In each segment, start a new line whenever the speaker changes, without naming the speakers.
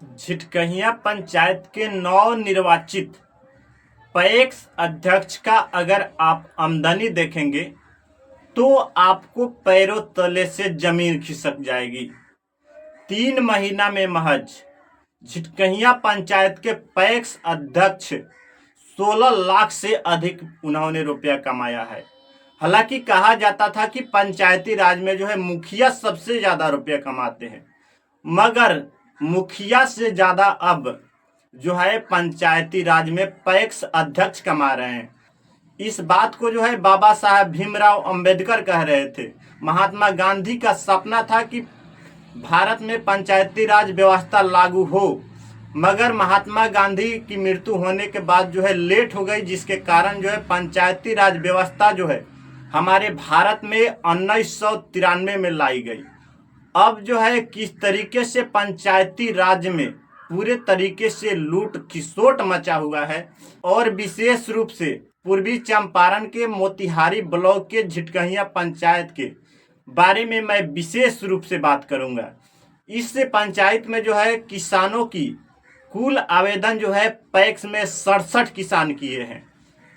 झिटकहियां पंचायत के नवनिर्वाचित पैक्स अध्यक्ष का अगर आप आमदनी देखेंगे तो आपको पैरों तले से जमीन खिसक जाएगी। 3 महीना में महज झिटकहियां पंचायत के पैक्स अध्यक्ष 16 लाख से अधिक उन्होंने रुपया कमाया है। हालांकि कहा जाता था कि पंचायती राज में जो है मुखिया सबसे ज्यादा रुपया कमाते हैं, मगर मुखिया से ज्यादा अब जो है पंचायती राज में पैक्स अध्यक्ष कमा रहे हैं। इस बात को जो है बाबा साहब भीमराव अंबेडकर कह रहे थे। महात्मा गांधी का सपना था कि भारत में पंचायती राज व्यवस्था लागू हो, मगर महात्मा गांधी की मृत्यु होने के बाद जो है लेट हो गई, जिसके कारण जो है पंचायती राज व्यवस्था जो है हमारे भारत में 1993 में लाई गई। अब जो है किस तरीके से पंचायती राज में पूरे तरीके से लूट खिसोट मचा हुआ है, और विशेष रूप से पूर्वी चंपारण के मोतिहारी ब्लॉक के झिटकहियां पंचायत के बारे में मैं विशेष रूप से बात करूंगा। इस पंचायत में जो है किसानों की कुल आवेदन जो है पैक्स में 67 किसान किए हैं,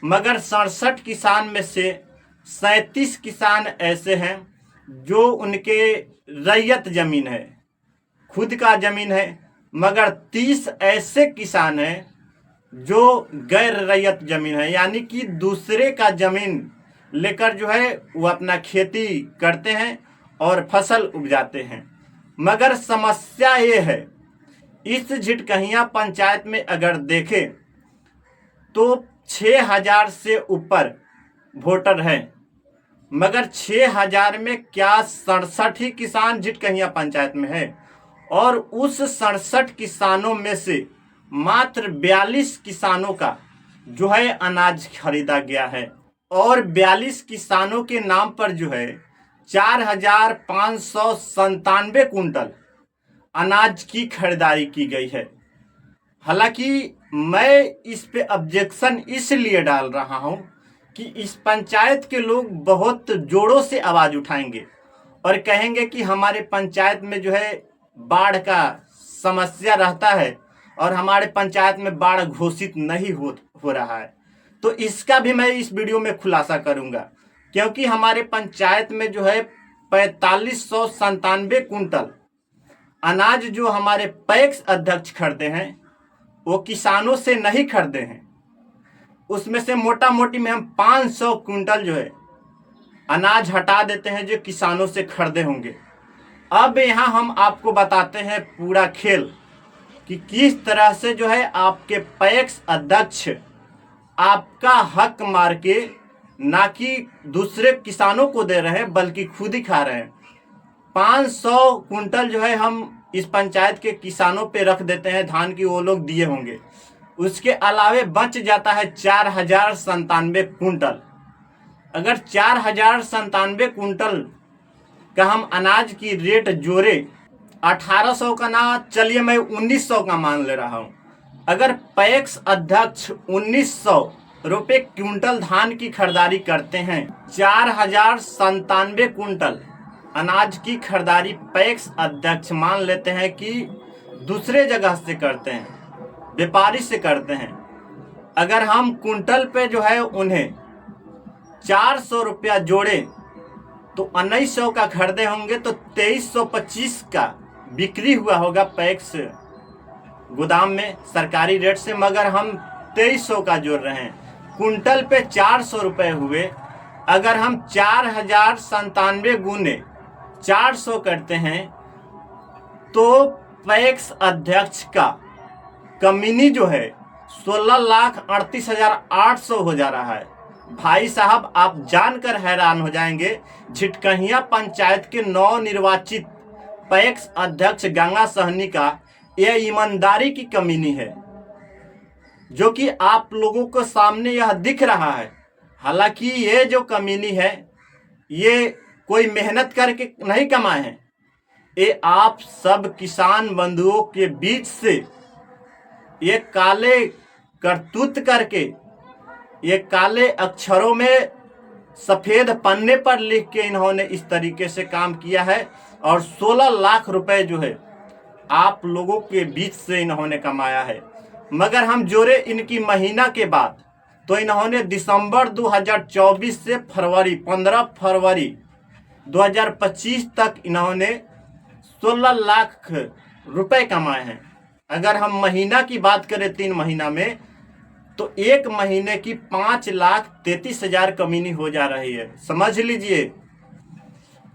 मगर 67 किसान में से 37 किसान ऐसे हैं जो उनके रैयत जमीन है, खुद का जमीन है, मगर 30 ऐसे किसान हैं जो गैर रैयत जमीन है, यानी कि दूसरे का जमीन लेकर जो है वो अपना खेती करते हैं और फसल उपजाते हैं। मगर समस्या ये है, इस झिटकहियां पंचायत में अगर देखें तो 6000 से ऊपर वोटर हैं, मगर 6000 में क्या 67 ही किसान झिटकहियां पंचायत में है, और उस 67 किसानों में से मात्र 42 किसानों का जो है अनाज खरीदा गया है, और 42 किसानों के नाम पर जो है 4597 कुंटल अनाज की खरीदारी की गई है। हालांकि मैं इस पे ऑब्जेक्शन इसलिए डाल रहा हूं कि इस पंचायत के लोग बहुत जोरों से आवाज उठाएंगे और कहेंगे कि हमारे पंचायत में जो है बाढ़ का समस्या रहता है और हमारे पंचायत में बाढ़ घोषित नहीं हो रहा है। तो इसका भी मैं इस वीडियो में खुलासा करूंगा, क्योंकि हमारे पंचायत में जो है 4597 कुंटल अनाज जो हमारे पैक्स अध्यक्ष खरीदे हैं वो किसानों से नहीं खरीदे हैं। उसमें से मोटा मोटी में हम 500 कुंटल जो है अनाज हटा देते हैं जो किसानों से खरीदे होंगे। अब यहाँ हम आपको बताते हैं पूरा खेल कि किस तरह से जो है आपके पैक्स अध्यक्ष आपका हक मार के ना कि दूसरे किसानों को दे रहे हैं बल्कि खुद ही खा रहे हैं। 500 कुंटल जो है हम इस पंचायत के किसानों पे रख देते हैं, धान की वो लोग दिए होंगे। उसके अलावे बच जाता है 4097 कुंटल। अगर 4097 कुंटल का हम अनाज की रेट जोड़े 1800 का ना, चलिए मैं 1900 का मान ले रहा हूं। अगर पैक्स अध्यक्ष 1900 रुपये क्विंटल धान की खरीदारी करते हैं, 4097 कुंटल अनाज की खरीदारी पैक्स अध्यक्ष मान लेते हैं कि दूसरे जगह से करते हैं, व्यापारी से करते हैं। अगर हम कुंटल पे जो है उन्हें 400 रुपया जोड़े तो 1900 का खरीदे होंगे तो 2325 का बिक्री हुआ होगा पैक्स गोदाम में सरकारी रेट से, मगर हम 2300 का जोड़ रहे हैं। कुंटल पे 400 रुपये हुए। अगर हम 4097 गुने 400 करते हैं तो पैक्स अध्यक्ष का कमीनी जो है 16,38,800 हो जा रहा है। भाई साहब, आप जानकर हैरान हो जाएंगे, झिटकहियां पंचायत के नवनिर्वाचित पैक्स अध्यक्ष गंगा सहनी का यह ईमानदारी की कमीनी है, जो कि आप लोगों को सामने यह दिख रहा है। हालांकि ये जो कमीनी है ये कोई मेहनत करके नहीं कमाए हैं, ये आप सब किसान बंधुओं के बीच से ये काले करतूत करके, ये काले अक्षरों में सफेद पन्ने पर लिख के इन्होंने इस तरीके से काम किया है, और 16 लाख रुपए जो है आप लोगों के बीच से इन्होंने कमाया है। मगर हम जोड़े इनकी महीना के बाद, तो इन्होंने दिसंबर 2024 से 15 फरवरी 2025 तक इन्होंने 16 लाख रुपए कमाए हैं। अगर हम महीना की बात करें 3 महीना में, तो एक महीने की 5,33,000 कमीनी हो जा रही है। समझ लीजिए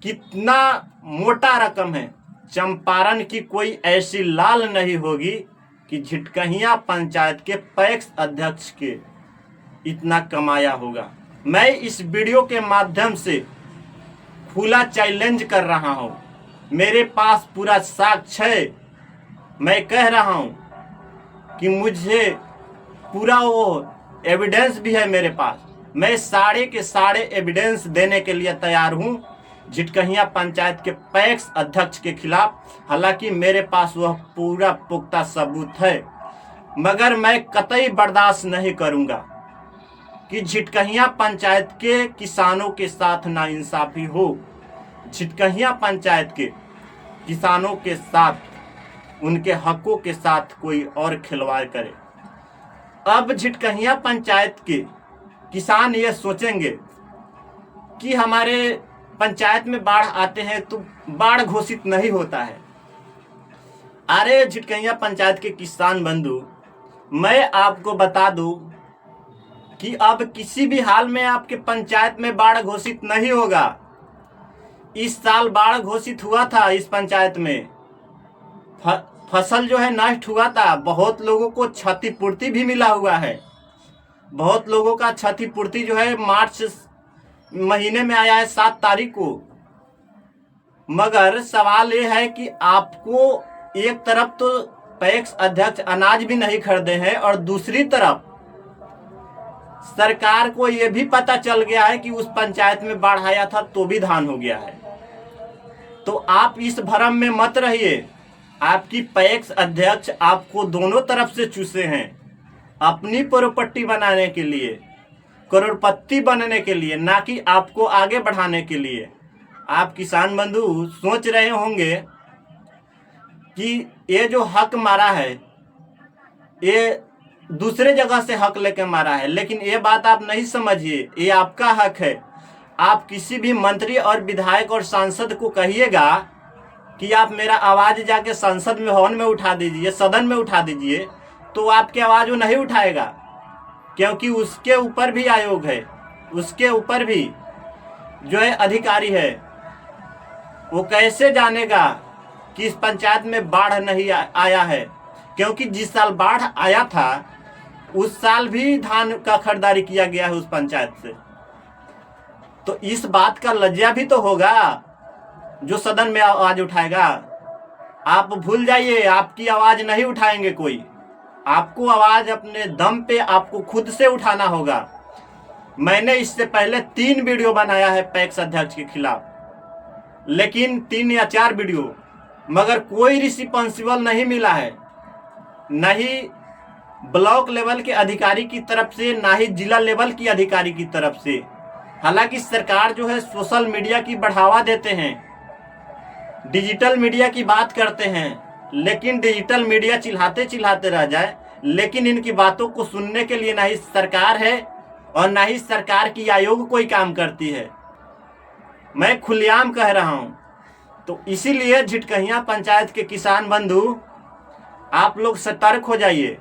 कितना मोटा रकम है। चंपारण की कोई ऐसी लाल नहीं होगी कि झिटकहियां पंचायत के पैक्स अध्यक्ष के इतना कमाया होगा। मैं इस वीडियो के माध्यम से खुला चैलेंज कर रहा हूं, मेरे पास पूरा साक्ष्य है। मैं कह रहा हूं कि मुझे पूरा वो एविडेंस भी है मेरे पास। मैं सारे के सारे एविडेंस देने के लिए तैयार हूं झिटकहियां पंचायत के पैक्स अध्यक्ष के खिलाफ। हालांकि मेरे पास वह पूरा पुख्ता सबूत है, मगर मैं कतई बर्दाश्त नहीं करूंगा कि झिटकहियां पंचायत के किसानों के साथ नाइंसाफी हो, झिटकहियां पंचायत के किसानों के साथ, उनके हकों के साथ कोई और खिलवाड़ करे। अब झिटकहियां पंचायत के किसान ये सोचेंगे कि हमारे पंचायत में बाढ़ आते हैं तो बाढ़ घोषित नहीं होता है। अरे झिटकहियां पंचायत के किसान बंधु, मैं आपको बता दूं कि अब किसी भी हाल में आपके पंचायत में बाढ़ घोषित नहीं होगा। इस साल बाढ़ घोषित हुआ था इस पंचायत में, फसल जो है नष्ट हुआ था। बहुत लोगों को क्षतिपूर्ति भी मिला हुआ है। बहुत लोगों का क्षतिपूर्ति जो है मार्च महीने में आया है 7 तारीख को। मगर सवाल ये है कि आपको एक तरफ तो पैक्स अध्यक्ष अनाज भी नहीं खरीदे हैं, और दूसरी तरफ सरकार को यह भी पता चल गया है कि उस पंचायत में बाढ़ आया था तो भी धान हो गया है। तो आप इस भ्रम में मत रहिए। आपकी पैक्स अध्यक्ष आपको दोनों तरफ से चूसे हैं, अपनी प्रॉपर्टी बनाने के लिए, करोड़पति बनने के लिए, ना कि आपको आगे बढ़ाने के लिए। आप किसान बंधु सोच रहे होंगे कि ये जो हक मारा है ये दूसरे जगह से हक लेके मारा है, लेकिन ये बात आप नहीं समझिए। ये आपका हक है। आप किसी भी मंत्री और विधायक और सांसद को कहिएगा कि आप मेरा आवाज जाके संसद में हॉल में उठा दीजिए, सदन में उठा दीजिए, तो आपकी आवाज वो नहीं उठाएगा, क्योंकि उसके ऊपर भी आयोग है, उसके ऊपर भी जो है अधिकारी है। वो कैसे जानेगा कि इस पंचायत में बाढ़ नहीं आया है? क्योंकि जिस साल बाढ़ आया था उस साल भी धान का खरीदारी किया गया है उस पंचायत से। तो इस बात का लज्जा भी तो होगा जो सदन में आवाज उठाएगा। आप भूल जाइए, आपकी आवाज नहीं उठाएंगे कोई। आपको आवाज अपने दम पे आपको खुद से उठाना होगा। मैंने इससे पहले 3 वीडियो बनाया है पैक्स अध्यक्ष के खिलाफ, लेकिन 3 या 4 वीडियो, मगर कोई रिस्पॉन्सिबल नहीं मिला है, न ही ब्लॉक लेवल के अधिकारी की तरफ से, ना ही जिला लेवल की अधिकारी की तरफ से। हालांकि सरकार जो है सोशल मीडिया की बढ़ावा देते हैं, डिजिटल मीडिया की बात करते हैं, लेकिन डिजिटल मीडिया चिल्लाते चिल्लाते रह जाए, लेकिन इनकी बातों को सुनने के लिए ना ही सरकार है और ना ही सरकार की आयोग कोई काम करती है। मैं खुलेआम कह रहा हूं। तो इसीलिए झिटकहियां पंचायत के किसान बंधु, आप लोग सतर्क हो जाइए।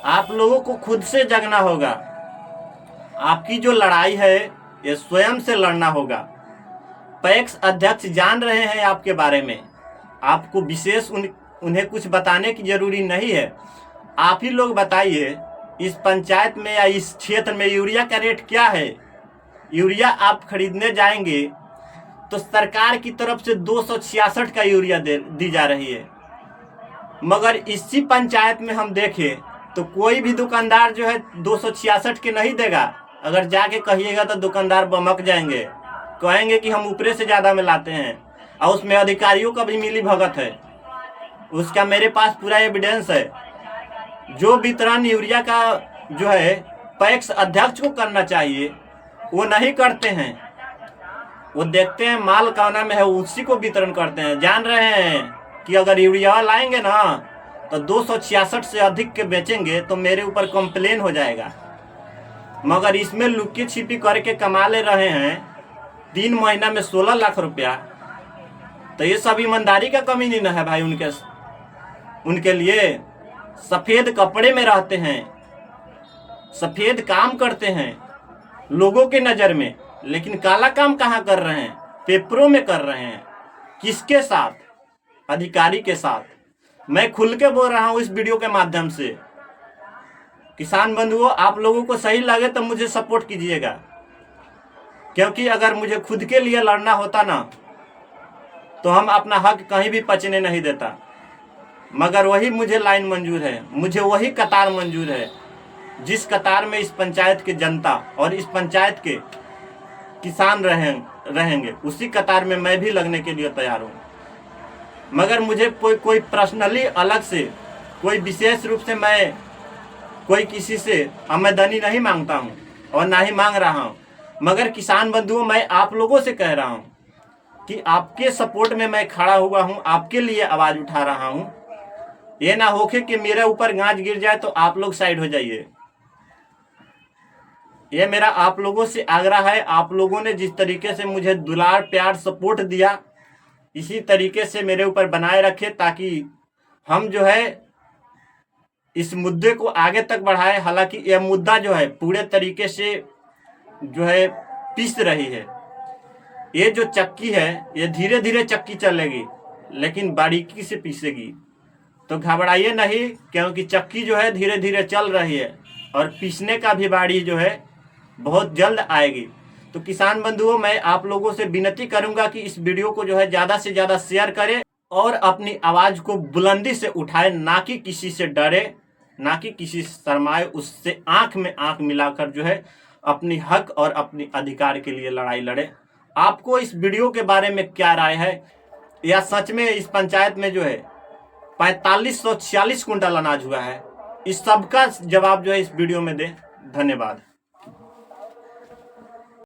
आप लोगों को खुद से जगना होगा। आपकी जो लड़ाई है ये स्वयं से लड़ना होगा। पैक्स अध्यक्ष जान रहे हैं आपके बारे में, आपको विशेष उन्हें कुछ बताने की जरूरी नहीं है। आप ही लोग बताइए इस पंचायत में या इस क्षेत्र में यूरिया का रेट क्या है? यूरिया आप खरीदने जाएंगे तो सरकार की तरफ से 266 का यूरिया दी जा रही है, मगर इसी पंचायत में हम देखें तो कोई भी दुकानदार जो है 266 के नहीं देगा। अगर जाके कहिएगा तो दुकानदार बमक जाएंगे, कहेंगे कि हम ऊपरे से ज़्यादा में लाते हैं, और उसमें अधिकारियों का भी मिली भगत है। उसका मेरे पास पूरा एविडेंस है। जो वितरण यूरिया का जो है पैक्स अध्यक्ष को करना चाहिए वो नहीं करते हैं। वो देखते हैं माल कौना में है, उसी को वितरण करते हैं। जान रहे हैं कि अगर यूरिया लाएंगे ना तो 266 से अधिक के बेचेंगे तो मेरे ऊपर कंप्लेन हो जाएगा, मगर इसमें लुकी छिपी करके कमा ले रहे हैं 3 महीना में 16 लाख रुपया। तो ये सब ईमानदारी का कमी नहीं ना है भाई। उनके लिए सफेद कपड़े में रहते हैं, सफेद काम करते हैं लोगों के नजर में, लेकिन काला काम कहाँ कर रहे हैं? पेपरों में कर रहे हैं। किसके साथ? अधिकारी के साथ। मैं खुल के बोल रहा हूं इस वीडियो के माध्यम से। किसान बंधुओं, आप लोगों को सही लगे तो मुझे सपोर्ट कीजिएगा, क्योंकि अगर मुझे खुद के लिए लड़ना होता ना तो हम अपना हक कहीं भी पचने नहीं देता, मगर वही मुझे लाइन मंजूर है, मुझे वही कतार मंजूर है जिस कतार में इस पंचायत की जनता और इस पंचायत के किसान रहेंगे, उसी कतार में मैं भी लगने के लिए तैयार हूँ। मगर मुझे कोई पर्सनली अलग से, कोई विशेष रूप से मैं कोई किसी से आमदनी नहीं मांगता हूँ और ना ही मांग रहा हूँ। मगर किसान बंधुओं, मैं आप लोगों से कह रहा हूँ कि आपके सपोर्ट में मैं खड़ा हुआ हूँ, आपके लिए आवाज़ उठा रहा हूँ। ये ना होके कि मेरे ऊपर गाज गिर जाए तो आप लोग साइड हो जाइए। ये मेरा आप लोगों से आग्रह है। आप लोगों ने जिस तरीके से मुझे दुलार प्यार सपोर्ट दिया, इसी तरीके से मेरे ऊपर बनाए रखे, ताकि हम जो है इस मुद्दे को आगे तक बढ़ाए। हालांकि यह मुद्दा जो है पूरे तरीके से जो है पीस रही है। ये जो चक्की है ये धीरे धीरे चक्की चलेगी, लेकिन बारीकी से पीसेगी। तो घबराइए नहीं, क्योंकि चक्की जो है धीरे धीरे चल रही है और पीसने का भी बारी जो है बहुत जल्द आएगी। तो किसान बंधुओं, मैं आप लोगों से विनती करूंगा कि इस वीडियो को जो है ज़्यादा से ज़्यादा शेयर करें और अपनी आवाज़ को बुलंदी से उठाए, ना कि किसी से डरे, ना कि किसी से शर्माए, उससे आंख में आंख मिलाकर जो है अपनी हक और अपनी अधिकार के लिए लड़ाई लड़े। आपको इस वीडियो के बारे में क्या राय है, या सच में इस पंचायत में जो है 4546 कुंटल अनाज हुआ है? इस सब का जवाब जो है इस वीडियो में दें। धन्यवाद।